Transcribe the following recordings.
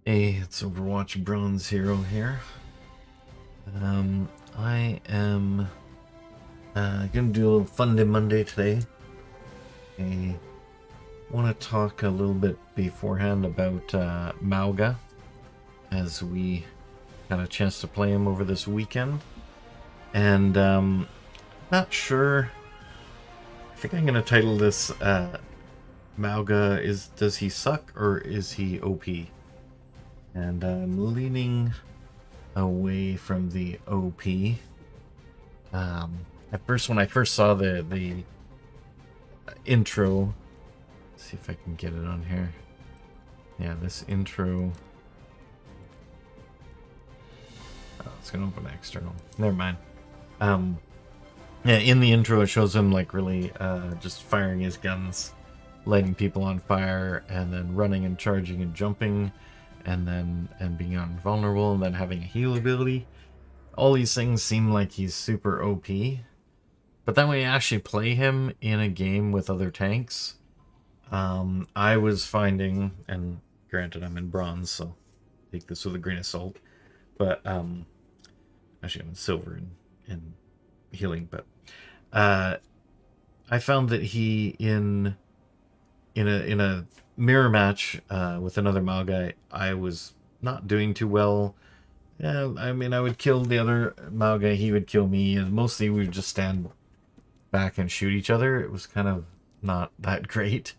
Hey, it's Overwatch Bronze Hero here. I am gonna do a little Fun Day Monday today. I want to talk a little bit beforehand about Mauga, as we had a chance to play him over this weekend. And not sure. I think I'm gonna title this Mauga does he suck or is he OP? And I'm leaning away from the OP. At first, when I first saw the intro, let's see if I can get it on here. Yeah, this intro. Oh, it's gonna open external. Never mind. Yeah, in the intro, it shows him like really just firing his guns, lighting people on fire, and then running and charging and jumping, and being invulnerable, and then having a heal ability. All these things seem like he's super OP. But then when you actually play him in a game with other tanks, I was finding, and granted I'm in bronze, so take this with a grain of salt, but actually I'm in silver and healing, but I found that he in a mirror match with another Mauga, I was not doing too well. Yeah, I mean, I would kill the other Mauga, he would kill me, and mostly we would just stand back and shoot each other. It was kind of not that great.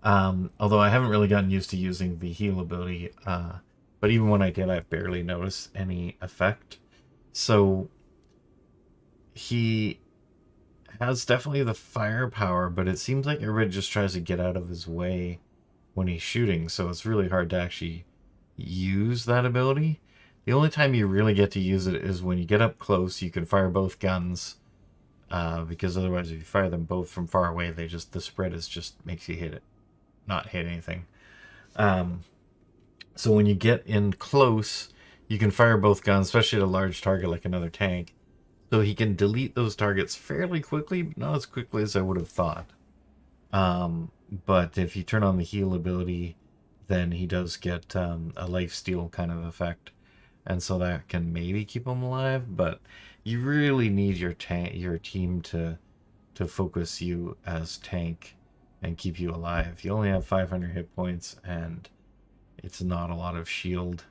Although I haven't really gotten used to using the heal ability. But even when I did, I barely noticed any effect. So he has definitely the firepower, but it seems like everybody just tries to get out of his way when he's shooting. So it's really hard to actually use that ability. The only time you really get to use it is when you get up close. You can fire both guns. Because otherwise, if you fire them both from far away, the spread is just makes you hit it, not hit anything. So when you get in close, you can fire both guns, especially at a large target like another tank. So he can delete those targets fairly quickly, but not as quickly as I would have thought. But if you turn on the heal ability, then he does get a life steal kind of effect, and so that can maybe keep him alive. But you really need your team to focus you as tank and keep you alive. You only have 500 hit points, and it's not a lot of shield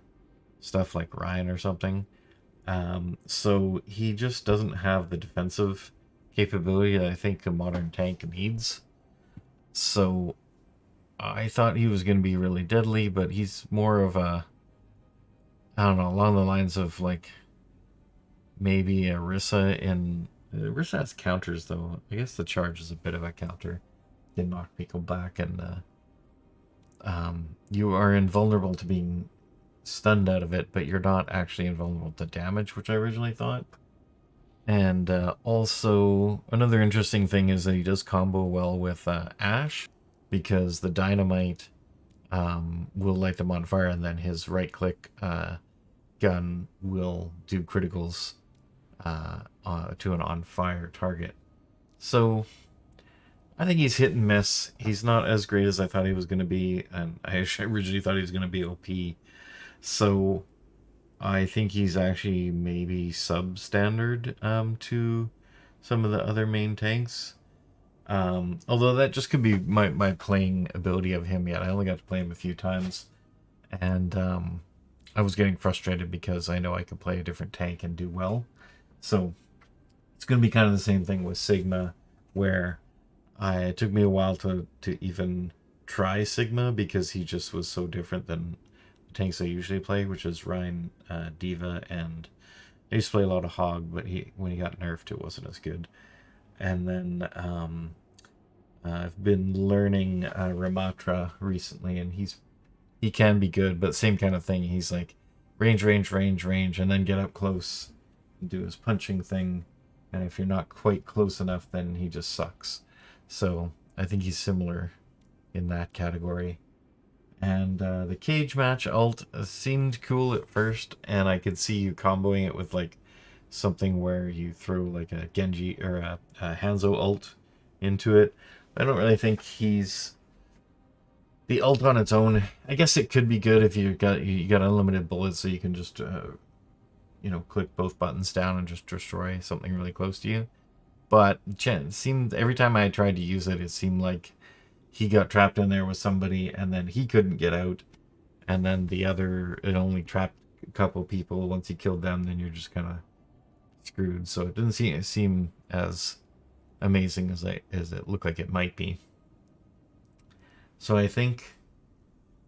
stuff like Ryan or something. So he just doesn't have the defensive capability that I think a modern tank needs. So I thought he was going to be really deadly, but he's more of a, I don't know, along the lines of like maybe a Rissa in. Rissa has counters though. I guess the charge is a bit of a counter. They knock people back, and you are invulnerable to being stunned out of it, but you're not actually invulnerable to damage, which I originally thought. And also, another interesting thing is that he does combo well with Ash, because the dynamite will light them on fire, and then his right click gun will do criticals to an on fire target. So I think he's hit and miss. He's not as great as I thought he was going to be, and I originally thought he was going to be OP. So I think he's actually maybe substandard to some of the other main tanks. Although that just could be my playing ability of him yet. I only got to play him a few times, and I was getting frustrated because I know I could play a different tank and do well. So it's going to be kind of the same thing with Sigma, where it took me a while to even try Sigma because he just was so different than the tanks I usually play, which is Ryan, Diva, and I used to play a lot of Hog, but when he got nerfed, it wasn't as good. And then I've been learning Ramatra recently, and he can be good, but same kind of thing. He's like range, range, range, range, and then get up close and do his punching thing. And if you're not quite close enough, then he just sucks. So I think he's similar in that category. And the cage match ult seemed cool at first, and I could see you comboing it with like something where you throw like a Genji or a Hanzo ult into it. I don't really think he's the ult on its own, I guess it could be good if you got unlimited bullets, so you can just click both buttons down and just destroy something really close to you. But it seemed every time I tried to use it, it seemed like he got trapped in there with somebody, and then he couldn't get out, and then it only trapped a couple people. Once you killed them, then you're just kind of screwed. So it didn't seem as amazing as it looked like it might be. So I think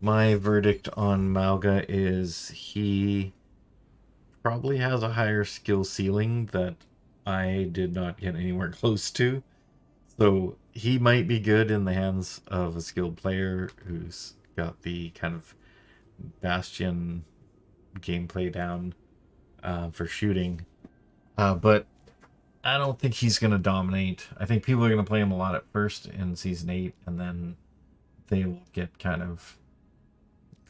my verdict on Mauga is he probably has a higher skill ceiling that I did not get anywhere close to. So he might be good in the hands of a skilled player who's got the kind of Bastion gameplay down for shooting. But I don't think he's going to dominate. I think people are going to play him a lot at first in Season 8, and then they will get kind of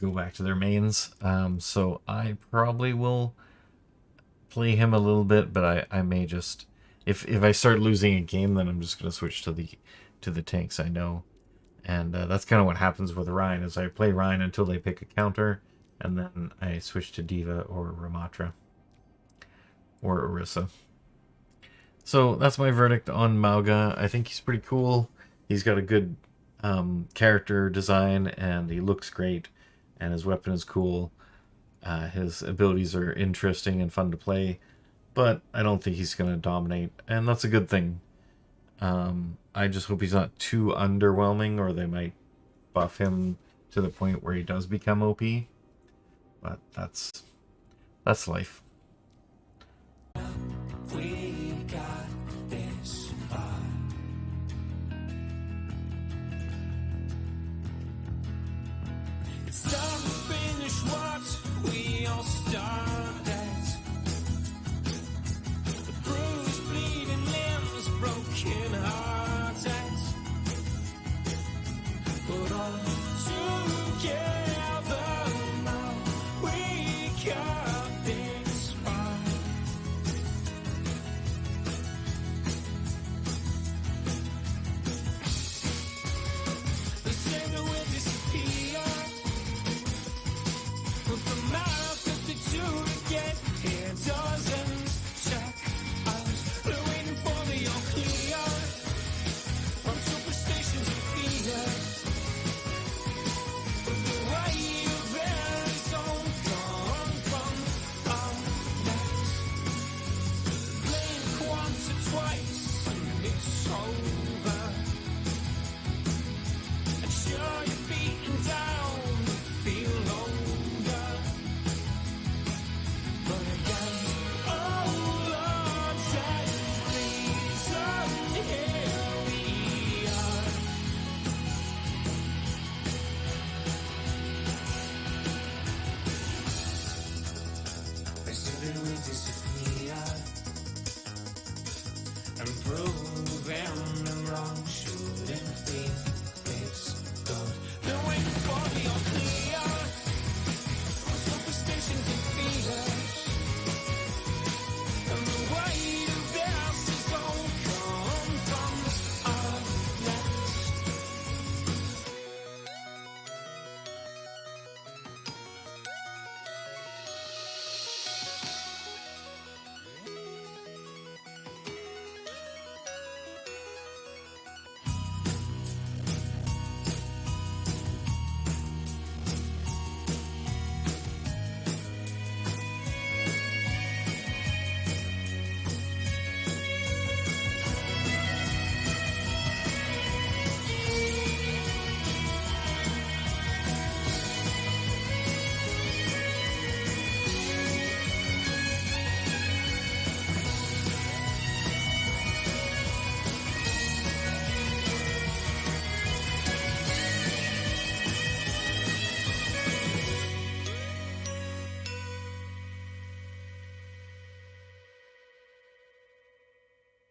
go back to their mains. So I probably will play him a little bit, but I may just... If I start losing a game, then I'm just going to switch to the tanks I know. And that's kind of what happens with Ryan, is I play Ryan until they pick a counter, and then I switch to D.Va or Ramatra. Or Orisa. So that's my verdict on Mauga. I think he's pretty cool. He's got a good character design, and he looks great, and his weapon is cool. His abilities are interesting and fun to play, but I don't think he's going to dominate, and that's a good thing. I just hope he's not too underwhelming, or they might buff him to the point where he does become OP. But that's life. We got this far. It's time to finish what we all started.